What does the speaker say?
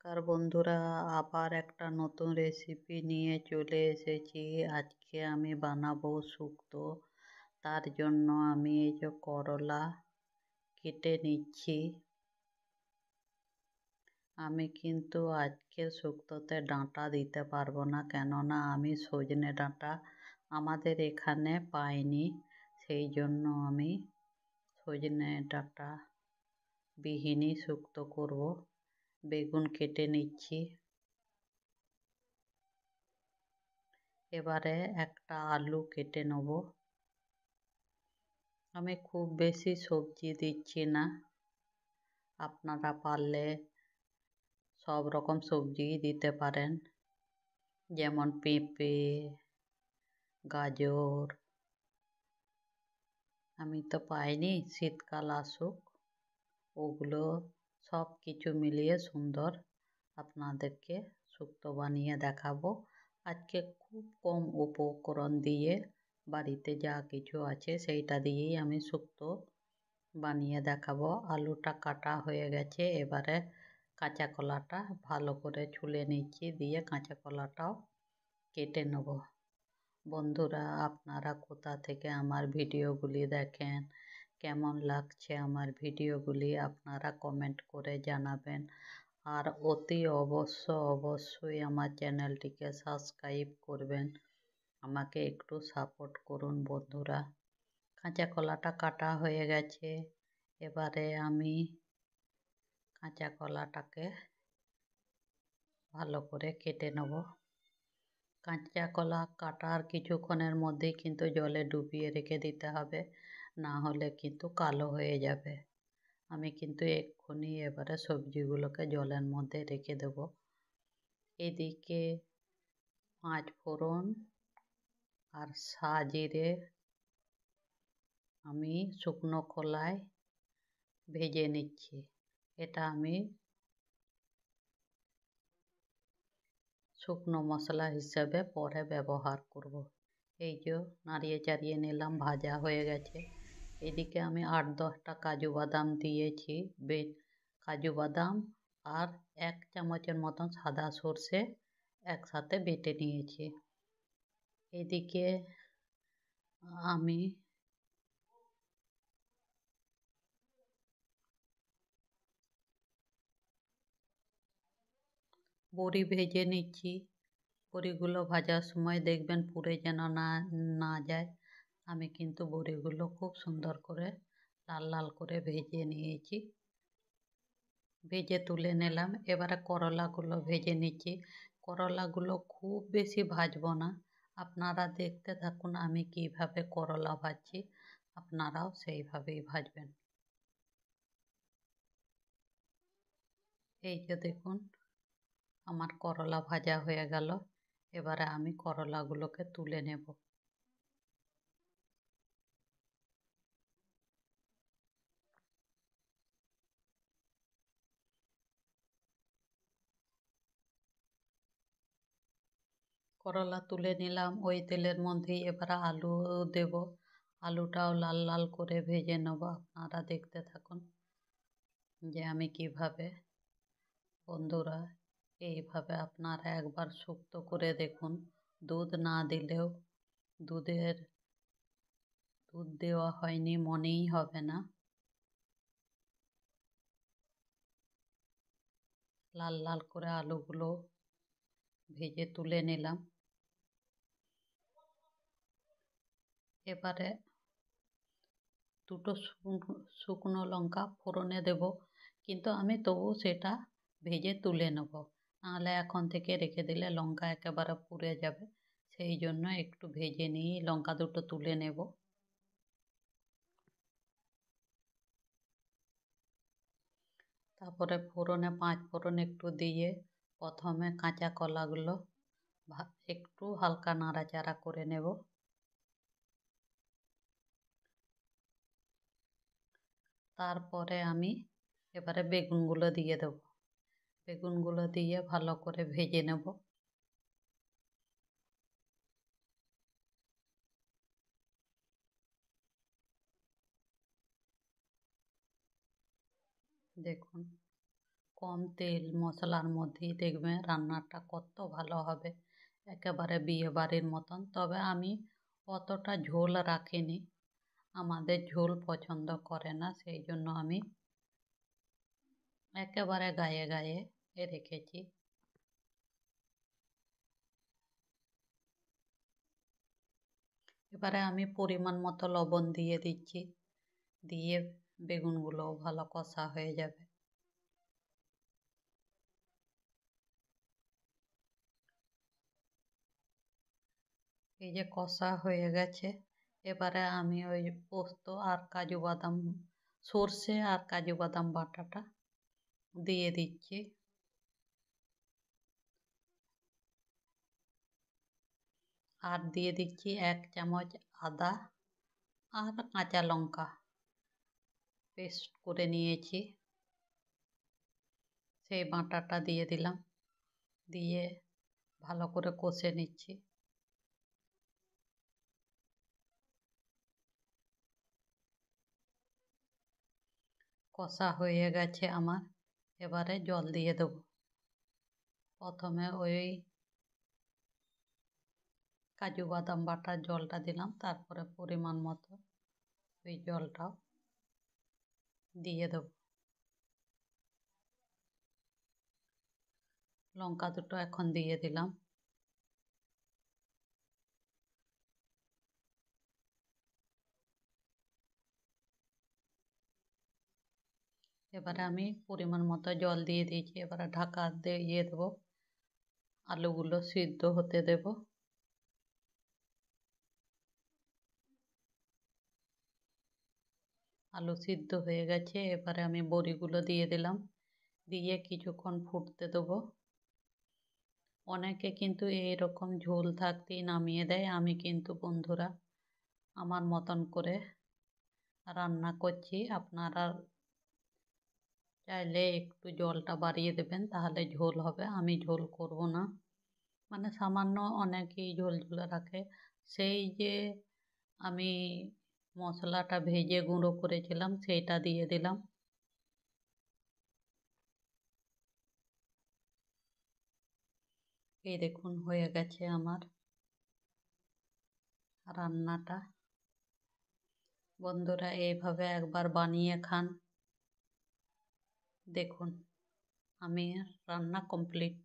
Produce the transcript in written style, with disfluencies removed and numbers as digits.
কার বন্ধুরা, আবার একটা নতুন রেসিপি নিয়ে চলে এসেছি। আজকে আমি বানাবো শুক্তো। তার জন্য আমি এই যে করলা কেটে নিচ্ছি। আমি কিন্তু আজকে শুক্তোতে ডাঁটা দিতে পারবো না, কেননা আমি সজনে ডাঁটা আমাদের এখানে পাইনি। সেই জন্য আমি সজনে ডাঁটা বিহীনই শুক্তো করব। বেগুন কেটে নিচ্ছি। এবারে একটা আলু কেটে নেব। আমি খুব বেশি সবজি দিচ্ছি না, আপনারা পারলে সব রকম সবজিই দিতে পারেন, যেমন পেঁপে, গাজর। আমি তো পাইনি, শীতকাল আসুক, ওগুলো সব কিছু মিলিয়ে সুন্দর আপনাদেরকে শুক্তো বানিয়ে দেখাবো। আজকে খুব কম উপকরণ দিয়ে বাড়িতে যা কিছু আছে সেইটা দিয়েই আমি শুক্তো বানিয়ে দেখাবো। আলুটা কাটা হয়ে গেছে, এবারে কাঁচা কলাটা ভালো করে ছুলে নিচ্ছি, দিয়ে কাঁচা কলাটাও কেটে নেব। বন্ধুরা, আপনারা কোথা থেকে আমার ভিডিওগুলি দেখেন, কেমন লাগছে আমার ভিডিওগুলি, আপনারা কমেন্ট করে জানাবেন। আর অতি অবশ্যই আমার চ্যানেলটিকে সাবস্ক্রাইব করবেন। আমাকে একটু সাপোর্ট করুন বন্ধুরা। কাঁচা কলাটা কাটা হয়ে গেছে, এবারে আমি কাঁচা কলাটাকে ভালো করে কেটে নেব। কাঁচা কলা কাটার কিছুক্ষণের মধ্যেই কিন্তু জলে ডুবিয়ে রেখে দিতে হবে, না হলে কিন্তু কালো হয়ে যাবে। আমি কিন্তু এক্ষুনি এবারে সবজিগুলোকে জলের মধ্যে রেখে দেব। এদিকে 5 ফোড়ন আর সাজিরে আমি শুকনো খোলায় ভেজে নিচ্ছি। এটা আমি শুকনো মশলা হিসাবে পরে ব্যবহার করব। এই যে নাড়িয়ে চাড়িয়ে নিলাম, ভাজা হয়ে গেছে। এদিকে আমি 8-10টা কাজু বাদাম দিয়েছি। কাজু বাদাম আর 1 চামচের মতন সাদা সর্ষে একসাথে বেটে নিয়েছি। এদিকে আমি বড়ি ভেজে নিচ্ছি। বড়িগুলো ভাজার সময় দেখবেন পুড়ে যেন না যায়। আমি কিন্তু বড়িগুলো খুব সুন্দর করে লাল লাল করে ভেজে নিয়েছি, ভেজে তুলে নিলাম। এবারে করলাগুলো ভেজে নিচ্ছি। করলাগুলো খুব বেশি ভাজবো না, আপনারা দেখতে থাকুন আমি কিভাবে করলা ভাজছি, আপনারাও সেইভাবেই ভাজবেন। এই যে দেখুন, আমার করলা ভাজা হয়ে গেল। এবারে আমি করলাগুলোকে তুলে নেব। করলা তুলে নিলাম, ওই তেলের মধ্যেই এবারে আলু দেব। আলুটাও লাল লাল করে ভেজে নেব, আপনারা দেখতে থাকুন যে আমি কিভাবে। বন্ধুরা, এইভাবে আপনারা একবার শুক্তো করে দেখুন। দুধ না দিলেও, দুধের দুধ দেওয়া হয়নি মনেই হবে না। লাল লাল করে আলুগুলো ভেজে তুলে নিলাম। এবারে দুটো শুকনো লঙ্কা ফোড়নে দেব, কিন্তু আমি তবু সেটা ভেজে তুলে নেব, নাহলে এখন থেকে রেখে দিলে লঙ্কা একেবারে পুড়ে যাবে। সেই জন্য একটু ভেজে নিয়ে লঙ্কা দুটো তুলে নেব। তারপরে ফোড়নে 5 ফোড়ন একটু দিয়ে প্রথমে কাঁচা কলাগুলো একটু হালকা নাড়াচাড়া করে নেব। তারপরে আমি এবারে বেগুনগুলো দিয়ে দেব। বেগুনগুলো দিয়ে ভালো করে ভেজে নেব। দেখুন, কম তেল মশলার মধ্যেই দেখবেন রান্নাটা কত ভালো হবে, একেবারে বিয়ে বাড়ির মতন। তবে আমি অতটা ঝোল রাখিনি, আমাদের ঝোল পছন্দ করে না, সেই জন্য আমি একেবারে গায়ে গায়ে রেখেছি। এবারে আমি পরিমাণ মতো লবণ দিয়ে দিচ্ছি, দিয়ে বেগুনগুলো ভালো কষা হয়ে যাবে। এই যে কষা হয়ে গেছে, এবারে আমি ওই পোস্ত আর কাজু বাদাম, সর্ষে আর কাজু বাদাম বাটাটা দিয়ে দিচ্ছি। আর দিয়ে দিচ্ছি 1 চামচ আদা আর কাঁচা লঙ্কা পেস্ট করে নিয়েছি, সেই বাটাটা দিয়ে দিলাম, দিয়ে ভালো করে কষে নিচ্ছি। কষা হয়ে গেছে আমার, এবারে জল দিয়ে দেবো। প্রথমে ওই কাজু বাদাম বাটার জলটা দিলাম, তারপরে পরিমাণ মতো ওই জলটাও দিয়ে দেবো। লঙ্কা দুটো এখন দিয়ে দিলাম। এবারে আমি পরিমাণ মতো জল দিয়ে দিয়েছি, এবারে ঢাকা দিয়ে দেবো, আলুগুলো সিদ্ধ হতে দেব। আলু সিদ্ধ হয়ে গেছে, এবারে আমি বড়িগুলো দিয়ে দিলাম, দিয়ে কিছুক্ষণ ফুটতে দেবো। অনেকে কিন্তু এইরকম ঝোল থাকতেই নামিয়ে দেয়, আমি কিন্তু বন্ধুরা আমার মতন করে রান্না করছি। আপনারা চাইলে একটু জলটা বাড়িয়ে দেবেন, তাহলে ঝোল হবে, আমি ঝোল করব না। মানে সামান্য অনেকেই ঝোল ঝোল রাখে। সেই যে আমি মশলাটা ভেজে গুঁড়ো করেছিলাম সেইটা দিয়ে দিলাম। এই দেখুন হয়ে গেছে আমার রান্নাটা। বন্ধুরা এইভাবে একবার বানিয়ে খান, দেখুন আমি রান্না কমপ্লিট।